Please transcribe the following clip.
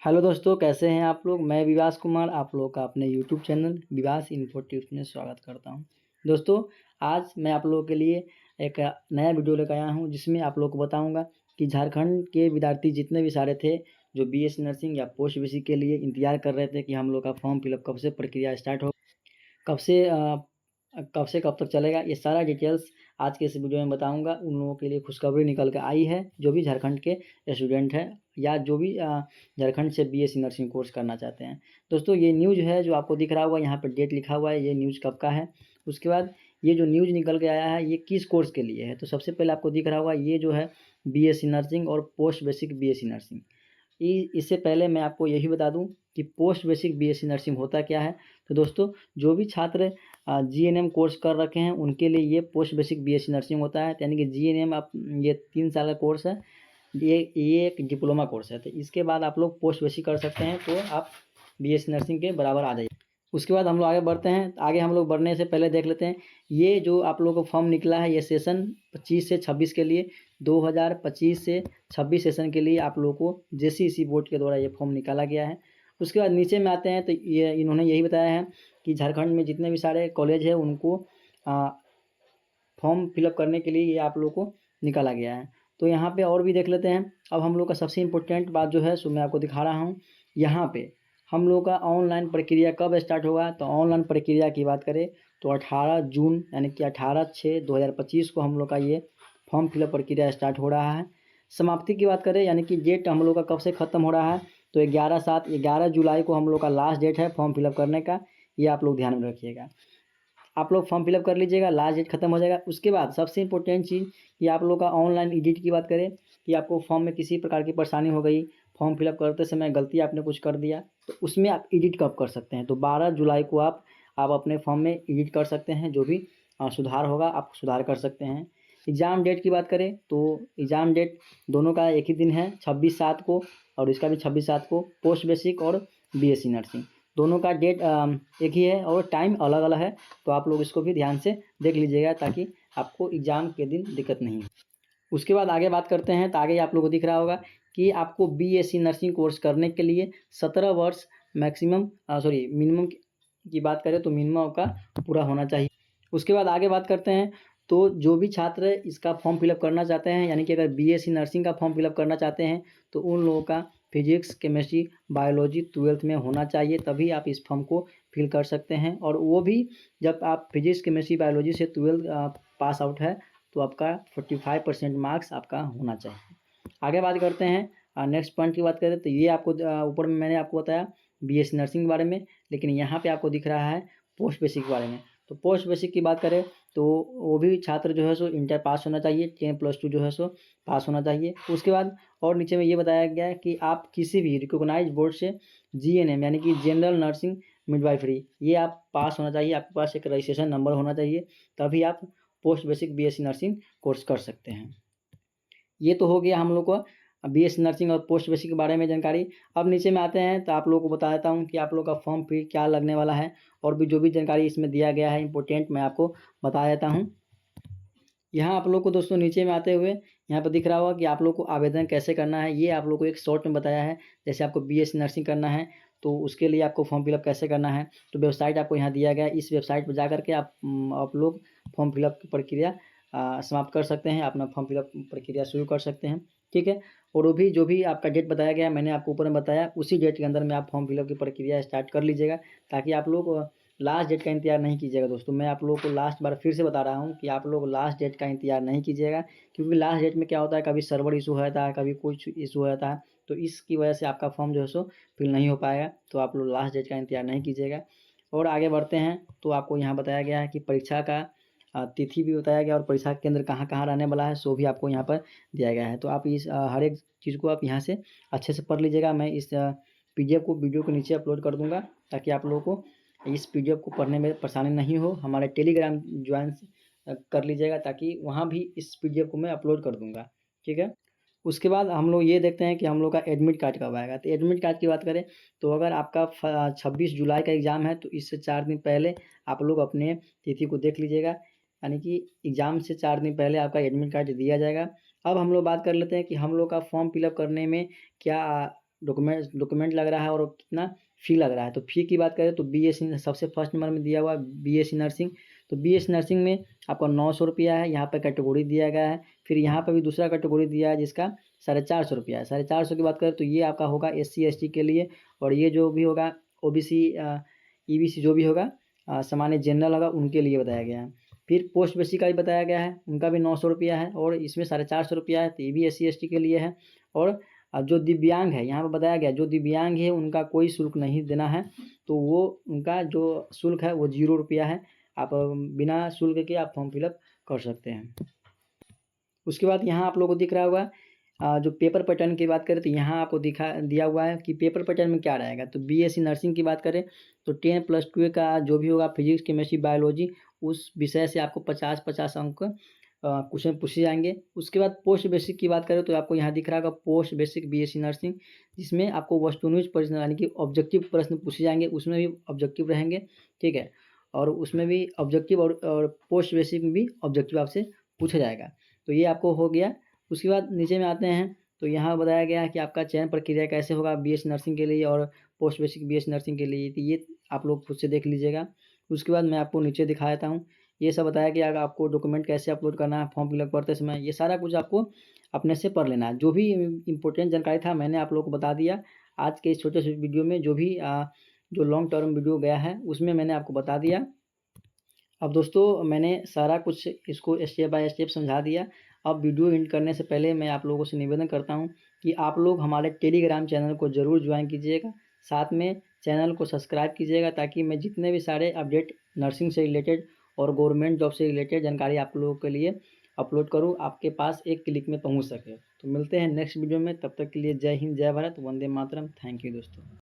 Hello दोस्तों, कैसे हैं आप लोग। मैं विवास कुमार आप लोग का अपने यूट्यूब चैनल विवास इन्फो टिप्स में स्वागत करता हूं। दोस्तों, आज मैं आप लोगों के लिए एक नया वीडियो लेकर आया हूं, जिसमें आप लोग को बताऊंगा कि झारखंड के विद्यार्थी जितने भी सारे थे जो बीएससी नर्सिंग या पोस्ट बीएससी के लिए इंतजार कर रहे थे कि हम लोग का फॉर्म फिलअप कब से प्रक्रिया स्टार्ट हो, कब से कब तक चलेगा, ये सारा डिटेल्स आज के इस वीडियो में बताऊंगा। उन लोगों के लिए खुशखबरी निकल के आई है जो भी झारखंड के स्टूडेंट हैं या जो भी झारखंड से बीएससी नर्सिंग कोर्स करना चाहते हैं। दोस्तों, ये न्यूज़ है जो आपको दिख रहा होगा, यहाँ पर डेट लिखा हुआ है, ये न्यूज़ कब का है। उसके बाद ये जो न्यूज़ निकल के आया है ये किस कोर्स के लिए है, तो सबसे पहले आपको दिख रहा होगा ये जो है बीएससी नर्सिंग और पोस्ट बेसिक बीएससी नर्सिंग। इससे पहले मैं आपको यही बता दूं कि पोस्ट बेसिक बीएससी नर्सिंग होता क्या है। तो दोस्तों, जो भी छात्र जीएनएम कोर्स कर रखे हैं उनके लिए ये पोस्ट बेसिक बीएससी नर्सिंग होता है। यानी कि जीएनएम आप ये 3 साल का कोर्स है, ये एक डिप्लोमा कोर्स है। तो इसके बाद आप लोग पोस्ट बेसिक कर सकते हैं, तो आप बीएससी नर्सिंग के बराबर आ जाइए। उसके बाद हम लोग आगे बढ़ते हैं। आगे हम लोग बढ़ने से पहले देख लेते हैं ये जो आप लोगों को फॉर्म निकला है, ये सेशन 25 से 26 के लिए 2025 से 26 सेशन के लिए आप लोगों को जेसीसी बोर्ड के द्वारा ये फॉर्म निकाला गया है। उसके बाद नीचे में आते हैं तो ये इन्होंने यही बताया है कि झारखंड में जितने भी सारे कॉलेज हैं उनको फॉर्म फिलअप करने के लिए ये आप लोग को निकाला गया है। तो यहाँ पे और भी देख लेते हैं। अब हम लोग का सबसे इम्पोर्टेंट बात जो है सो मैं आपको दिखा रहा हूँ। यहाँ पे हम लोग का ऑनलाइन प्रक्रिया कब स्टार्ट होगा, तो ऑनलाइन प्रक्रिया की बात करें तो 18 जून यानी कि 18/6/2025 को हम लोग का ये फॉर्म फिलअप प्रक्रिया स्टार्ट हो रहा है। समाप्ति की बात करें यानी कि डेट हम लोग का कब से ख़त्म हो रहा है, तो 11 जुलाई को हम लोग का लास्ट डेट है फॉर्म फिलअप करने का। ये आप लोग ध्यान में रखिएगा। आप लोग फॉर्म फिलअप कर लीजिएगा, लास्ट डेट खत्म हो जाएगा। उसके बाद सबसे इंपॉर्टेंट चीज़ कि आप लोग का ऑनलाइन एडिट की बात करें कि आपको फॉर्म में किसी प्रकार की परेशानी हो गई, फॉर्म फिलअप करते समय गलती आपने कुछ कर दिया, तो उसमें आप एडिट कब कर सकते हैं, तो 12 जुलाई को आप अपने फॉर्म में एडिट कर सकते हैं। जो भी सुधार होगा आप सुधार कर सकते हैं। एग्ज़ाम डेट की बात करें तो एग्ज़ाम डेट दोनों का एक ही दिन है, 26/7 को, और इसका भी 26/7 को। पोस्ट बेसिक और बीएससी नर्सिंग दोनों का डेट एक ही है और टाइम अलग अलग है। तो आप लोग इसको भी ध्यान से देख लीजिएगा ताकि आपको एग्ज़ाम के दिन दिक्कत नहीं हो। उसके बाद आगे बात करते हैं तो आगे आप लोगों को दिख रहा होगा कि आपको बीएससी नर्सिंग कोर्स करने के लिए 17 वर्ष मैक्सिमम मिनिमम की बात करें तो मिनिमम आपका पूरा होना चाहिए। उसके बाद आगे बात करते हैं तो जो भी छात्र इसका फॉर्म फिलअप करना चाहते हैं यानी कि अगर बीएससी नर्सिंग का फॉर्म फिलअप करना चाहते हैं तो उन लोगों का फिजिक्स केमिस्ट्री बायोलॉजी 12th में होना चाहिए, तभी आप इस फॉर्म को फिल कर सकते हैं। और वो भी जब आप फिजिक्स केमिस्ट्री बायोलॉजी से 12th पास आउट है तो आपका 45% मार्क्स आपका होना चाहिए। आगे बात करते हैं नेक्स्ट पॉइंट की बात करें तो ये आपको ऊपर में मैंने आपको बताया बीएससी नर्सिंग के बारे में, लेकिन यहाँ पे आपको दिख रहा है पोस्ट बेसिक के बारे में। तो पोस्ट बेसिक की बात करें तो वो भी छात्र जो है सो इंटर पास होना चाहिए, 10+2 जो है सो पास होना चाहिए। उसके बाद और नीचे में ये बताया गया है कि आप किसी भी रिकॉग्नाइज्ड बोर्ड से जीएनएम यानी कि जनरल नर्सिंग मिडवाइफरी ये आप पास होना चाहिए, आपके पास एक रजिस्ट्रेशन नंबर होना चाहिए, तभी आप post basic BSc nursing course कर सकते हैं। ये तो हो गया हम लोग को बीएससी नर्सिंग और पोस्ट बेसिक के बारे में जानकारी। अब नीचे में आते हैं तो आप लोगों को बता देता हूँ कि आप लोग का फॉर्म फी क्या लगने वाला है, और भी जो भी जानकारी इसमें दिया गया है इंपॉर्टेंट मैं आपको बता देता हूँ। यहाँ आप लोग को दोस्तों नीचे में आते हुए यहाँ पर दिख रहा होगा कि आप लोग को आवेदन कैसे करना है, ये आप लोग को एक शॉर्ट में बताया है। जैसे आपको बीएससी नर्सिंग करना है तो उसके लिए आपको फॉर्म फिलअप कैसे करना है, तो वेबसाइट आपको यहाँ दिया गया है। इस वेबसाइट पर जा करके आप लोग फॉर्म फिलअप की प्रक्रिया समाप्त कर सकते हैं, अपना फॉर्म फिलअप प्रक्रिया शुरू कर सकते हैं। ठीक है, और वो भी जो भी आपका डेट बताया गया मैंने आपको ऊपर में बताया, उसी डेट के अंदर में आप फॉर्म फिलअप की प्रक्रिया स्टार्ट कर लीजिएगा, ताकि आप लोग लास्ट डेट का इंतजार नहीं कीजिएगा। दोस्तों, मैं आप लोगों को लास्ट बार फिर से बता रहा हूँ कि आप लोग लास्ट डेट का इंतजार नहीं कीजिएगा, क्योंकि लास्ट डेट में क्या होता है, कभी सर्वर इशू हो जाता है, कभी कुछ इशू हो जाता है, तो इसकी वजह से आपका फॉर्म जो है सो फिल नहीं हो पाएगा। तो आप लोग लास्ट डेट का इंतजार नहीं कीजिएगा। और आगे बढ़ते हैं तो आपको यहाँ बताया गया है कि परीक्षा का तिथि भी बताया गया और परीक्षा केंद्र कहाँ कहाँ रहने वाला है, सो भी आपको यहाँ पर दिया गया है। तो आप इस हर एक चीज़ को आप यहाँ से अच्छे से पढ़ लीजिएगा। मैं इस पीडीएफ को वीडियो के नीचे अपलोड कर दूँगा, ताकि आप लोगों को इस पीडीएफ को पढ़ने में परेशानी नहीं हो। हमारे टेलीग्राम ज्वाइन कर लीजिएगा, ताकि वहाँ भी इस पीडीएफ को मैं अपलोड कर दूँगा। ठीक है, उसके बाद हम लोग ये देखते हैं कि हम लोग का एडमिट कार्ड कब आएगा। तो एडमिट कार्ड की बात करें तो अगर आपका 26 जुलाई का एग्ज़ाम है तो इससे 4 दिन पहले आप लोग अपने तिथि को देख लीजिएगा, यानी कि एग्ज़ाम से 4 दिन पहले आपका एडमिट कार्ड दिया जाएगा। अब हम लोग बात कर लेते हैं कि हम लोग का फॉर्म फिलअप करने में क्या डॉक्यूमेंट लग रहा है और कितना फ़ी लग रहा है। तो फ़ी की बात करें तो बीएससी सबसे फर्स्ट नंबर में दिया हुआ है बीएससी नर्सिंग। तो बीएससी नर्सिंग में आपका 900 रुपया है, यहाँ पे कैटेगरी दिया गया है। फिर यहाँ पे भी दूसरा कैटेगरी दिया है जिसका 450 रुपया है। 450 की बात करें तो ये आपका होगा एससी एसटी के लिए, और ये जो भी होगा ओबीसी ईबीसी जो भी होगा सामान्य जनरल होगा उनके लिए बताया गया है। फिर पोस्ट बेसिक का भी बताया गया है, उनका भी 900 रुपया है और इसमें 450 रुपया है, तो ये भी एससी एसटी के लिए है। और जो दिव्यांग है यहाँ पर बताया गया, जो दिव्यांग है उनका कोई शुल्क नहीं देना है, तो वो उनका जो शुल्क है वो 0 रुपया है। आप बिना शुल्क के आप फॉर्म फिलअप कर सकते हैं। उसके बाद यहाँ आप लोगों को दिख रहा होगा जो पेपर पैटर्न की बात करें तो यहाँ आपको दिया हुआ है कि पेपर पैटर्न में क्या रहेगा। तो बीएससी नर्सिंग की बात करें तो 10+2 का जो भी होगा फिजिक्स केमिस्ट्री बायोलॉजी उस विषय से आपको 50-50 अंक क्वेश्चन पूछे जाएंगे। उसके बाद पोस्ट बेसिक की बात करें तो आपको यहाँ दिख रहा होगा पोस्ट बेसिक बीएससी नर्सिंग, जिसमें आपको वस्तुनिष्ठ प्रश्न यानी कि ऑब्जेक्टिव प्रश्न पूछे जाएंगे, उसमें भी ऑब्जेक्टिव रहेंगे, ठीक है। और उसमें भी ऑब्जेक्टिव और पोस्ट बेसिक में भी ऑब्जेक्टिव आपसे पूछा जाएगा। तो ये आपको हो गया। उसके बाद नीचे में आते हैं तो यहाँ बताया गया है कि आपका चयन प्रक्रिया कैसे होगा बीएससी नर्सिंग के लिए और पोस्ट बेसिक बीएससी नर्सिंग के लिए, तो ये आप लोग खुद से देख लीजिएगा। उसके बाद मैं आपको नीचे दिखा देता हूँ, ये सब बताया गया कि आपको डॉक्यूमेंट कैसे अपलोड करना है फॉर्म फिलअप करते समय, ये सारा कुछ आपको अपने से पढ़ लेना है। जो भी इम्पोर्टेंट जानकारी था मैंने आप लोगों को बता दिया आज के इस छोटे से वीडियो में। जो भी जो लॉन्ग टर्म वीडियो गया है उसमें मैंने आपको बता दिया। अब दोस्तों मैंने सारा कुछ इसको स्टेप बाय स्टेप समझा दिया। अब वीडियो एंड करने से पहले मैं आप लोगों से निवेदन करता हूं कि आप लोग हमारे टेलीग्राम चैनल को ज़रूर ज्वाइन कीजिएगा, साथ में चैनल को सब्सक्राइब कीजिएगा, ताकि मैं जितने भी सारे अपडेट नर्सिंग से रिलेटेड और गवर्नमेंट जॉब से रिलेटेड जानकारी आप लोगों के लिए अपलोड करूं, आपके पास एक क्लिक में पहुंच सके। तो मिलते हैं नेक्स्ट वीडियो में, तब तक के लिए जय हिंद, जय भारत, वंदे मातरम। थैंक यू दोस्तों।